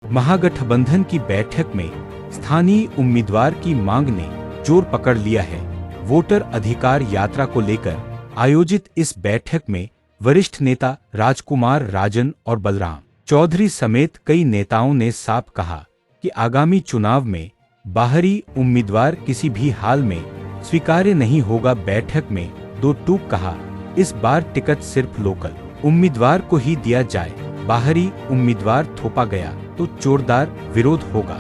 महागठबंधन की बैठक में स्थानीय उम्मीदवार की मांग ने जोर पकड़ लिया है। वोटर अधिकार यात्रा को लेकर आयोजित इस बैठक में वरिष्ठ नेता राजकुमार राजन और बलराम चौधरी समेत कई नेताओं ने साफ कहा कि आगामी चुनाव में बाहरी उम्मीदवार किसी भी हाल में स्वीकार्य नहीं होगा। बैठक में दो टूक कहा, इस बार टिकट सिर्फ लोकल उम्मीदवार को ही दिया जाए, बाहरी उम्मीदवार थोपा गया तो जोरदार विरोध होगा।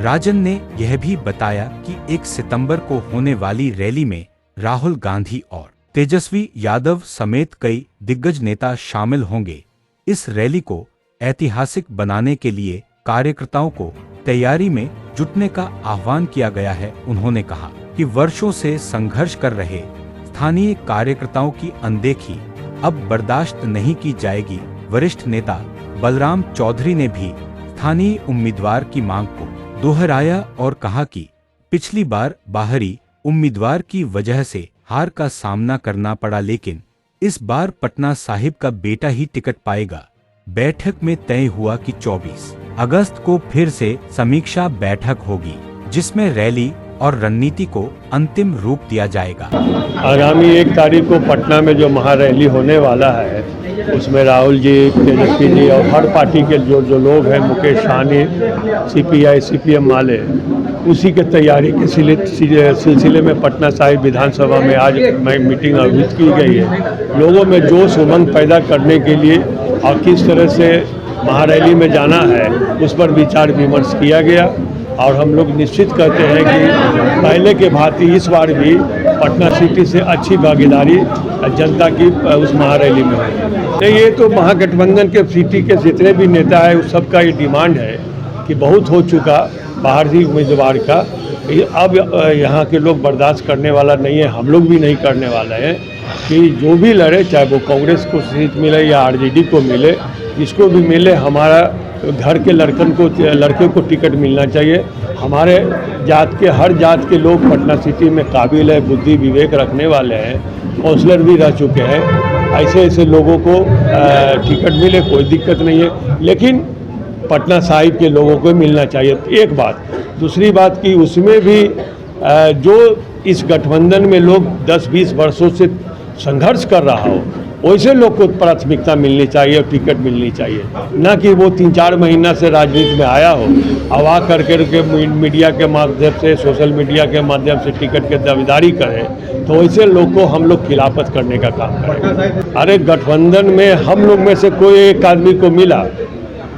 राजन ने यह भी बताया कि 1 सितंबर को होने वाली रैली में राहुल गांधी और तेजस्वी यादव समेत कई दिग्गज नेता शामिल होंगे। इस रैली को ऐतिहासिक बनाने के लिए कार्यकर्ताओं को तैयारी में जुटने का आह्वान किया गया है। उन्होंने कहा कि वर्षों से संघर्ष कर रहे स्थानीय कार्यकर्ताओं की अनदेखी अब बर्दाश्त नहीं की जाएगी। वरिष्ठ नेता बलराम चौधरी ने भी स्थानीय उम्मीदवार की मांग को दोहराया और कहा कि पिछली बार बाहरी उम्मीदवार की वजह से हार का सामना करना पड़ा, लेकिन इस बार पटना साहिब का बेटा ही टिकट पाएगा। बैठक में तय हुआ कि 24 अगस्त को फिर से समीक्षा बैठक होगी, जिसमें रैली और रणनीति को अंतिम रूप दिया जाएगा। आगामी 1 तारीख को पटना में जो महारैली होने वाला है, उसमें राहुल जी, तेजस्वी जी और हर पार्टी के जो लोग हैं, मुकेश सहनी, CPI CPM वाले, उसी के तैयारी के सिलसिले में पटना साहिब विधानसभा में आज मीटिंग आयोजित की गई है। लोगों में जोश उमंग पैदा करने के लिए और किस तरह से महारैली में जाना है, उस पर विचार विमर्श किया गया और हम लोग निश्चित करते हैं कि पहले के भांति इस बार भी पटना सिटी से अच्छी भागीदारी जनता की उस महारैली में है। ये तो महागठबंधन के सिटी के जितने भी नेता हैं, उस सबका ये डिमांड है कि बहुत हो चुका बाहरी उम्मीदवार का, अब यहाँ के लोग बर्दाश्त करने वाला नहीं है, हम लोग भी नहीं करने वाले हैं कि जो भी लड़े, चाहे वो कांग्रेस को सीट मिले या RJD को मिले, जिसको भी मिले, हमारा घर के लड़के को टिकट मिलना चाहिए। हमारे जात के हर जात के लोग पटना सिटी में काबिल है, बुद्धि विवेक रखने वाले हैं, काउंसलर भी रह चुके हैं। ऐसे लोगों को टिकट मिले, कोई दिक्कत नहीं है, लेकिन पटना साहिब के लोगों को मिलना चाहिए। एक बात। दूसरी बात कि उसमें भी जो इस गठबंधन में लोग 10-20 वर्षों से संघर्ष कर रहा हो, वैसे लोग को प्राथमिकता मिलनी चाहिए और टिकट मिलनी चाहिए, न कि वो 3-4 महीना से राजनीति में आया हो, हवा करके मीडिया के माध्यम से, सोशल मीडिया के माध्यम से टिकट के दावेदारी करे, तो वैसे लोग को हम लोग खिलाफत करने का काम करें। अरे गठबंधन में हम लोग में से कोई एक आदमी को मिला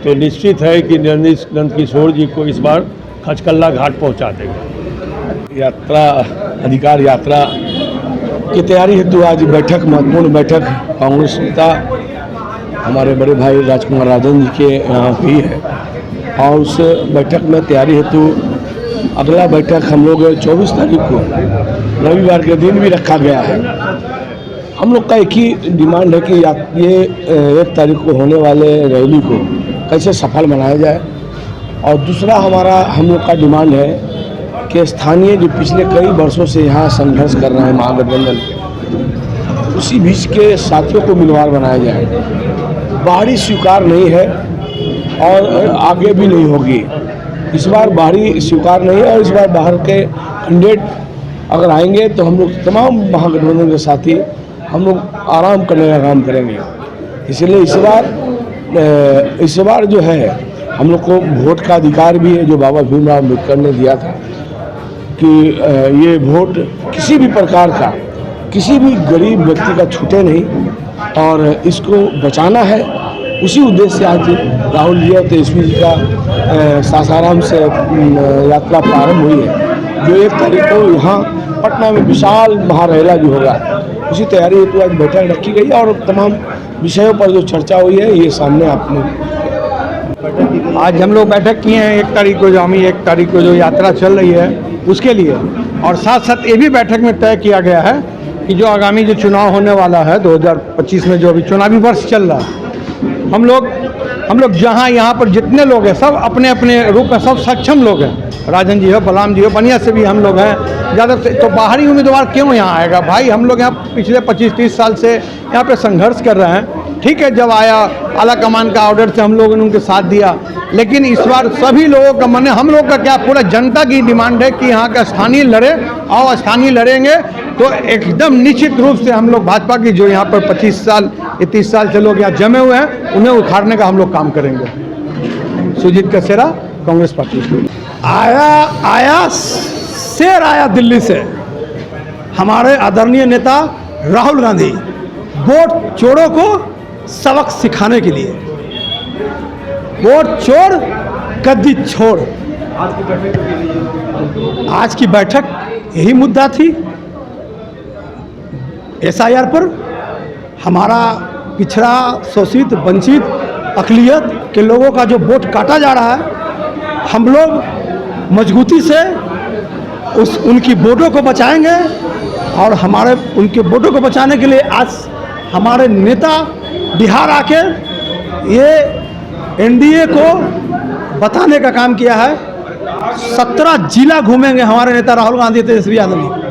तो निश्चित है कि नंदकिशोर जी को इस बार खचकल्ला घाट पहुँचा देंगे। यात्रा अधिकार यात्रा की तैयारी हेतु आज बैठक, महत्वपूर्ण बैठक कांग्रेस नेता हमारे बड़े भाई राजकुमार राजन जी के यहाँ हुई है और उस बैठक में तैयारी हेतु अगला बैठक हम लोग 24 तारीख को रविवार के दिन भी रखा गया है। हम लोग का एक ही डिमांड है कि ये 1 तारीख को होने वाले रैली को कैसे सफल बनाया जाए, और दूसरा हम लोग का डिमांड है कि स्थानीय जो पिछले कई वर्षों से यहाँ संघर्ष कर रहे हैं महागठबंधन के, उसी बीच के साथियों को मिलवार बनाया जाए। बाहरी स्वीकार नहीं है और आगे भी नहीं होगी। इस बार बाहरी स्वीकार नहीं है और इस बार बाहर के कैंडिडेट अगर आएंगे तो हम लोग तमाम महागठबंधन के साथी हम लोग आराम करने का काम करेंगे। इसलिए इस बार जो है हम लोग को वोट का अधिकार भी है, जो बाबा भीमराव अम्बेडकर ने दिया था कि ये वोट किसी भी प्रकार का, किसी भी गरीब व्यक्ति का छूटे नहीं और इसको बचाना है। उसी उद्देश्य से आज राहुल जी और तेजस्वी जी का सासाराम से यात्रा प्रारंभ हुई है, जो 1 तारीख को यहाँ पटना में विशाल महारैली जो होगा, उसी तैयारी हेतु आज बैठक रखी गई और तमाम विषयों पर जो चर्चा हुई है ये सामने आपने आज हम लोग बैठक किए हैं 1 तारीख को, जो हमें 1 तारीख को जो यात्रा चल रही है उसके लिए, और साथ साथ ये भी बैठक में तय किया गया है कि जो आगामी जो चुनाव होने वाला है 2025 में, जो अभी चुनावी वर्ष चल रहा है, हम लोग जहाँ यहाँ पर जितने लोग हैं सब अपने अपने रूप में सब सक्षम लोग हैं। राजन जी हो, बलराम जी हो, बनिया से भी हम लोग हैं ज़्यादा से। तो बाहरी उम्मीदवार क्यों यहाँ आएगा भाई? हम लोग यहाँ पिछले 25-30 साल से यहाँ पे संघर्ष कर रहे हैं। ठीक है, जब आया आला कमान का ऑर्डर से हम लोगों ने उनके साथ दिया, लेकिन इस बार सभी लोगों का मन, हम लोग का क्या, पूरा जनता की डिमांड है कि यहाँ का स्थानीय लड़े, और स्थानीय लड़ेंगे तो एकदम निश्चित रूप से हम लोग भाजपा की जो यहाँ पर 25 साल 30 साल से लोग यहाँ जमे हुए हैं उन्हें उखाड़ने का हम लोग काम करेंगे। सुजीत कसेरा, कांग्रेस पार्टी। आया शेर आया दिल्ली से, हमारे आदरणीय नेता राहुल गांधी, वोट चोरों को सबक सिखाने के लिए। वोट चोर गद्दी छोड़। आज की बैठक यही मुद्दा थी। SIR पर हमारा पिछड़ा, शोषित, वंचित, अक़लियत के लोगों का जो वोट काटा जा रहा है, हम लोग मजबूती से उनकी वोटों को बचाएंगे। और हमारे उनके वोटों को बचाने के लिए आज हमारे नेता बिहार आके ये NDA को बताने का काम किया है। 17 जिला घूमेंगे हमारे नेता राहुल गांधी, तेजस्वी यादव जी।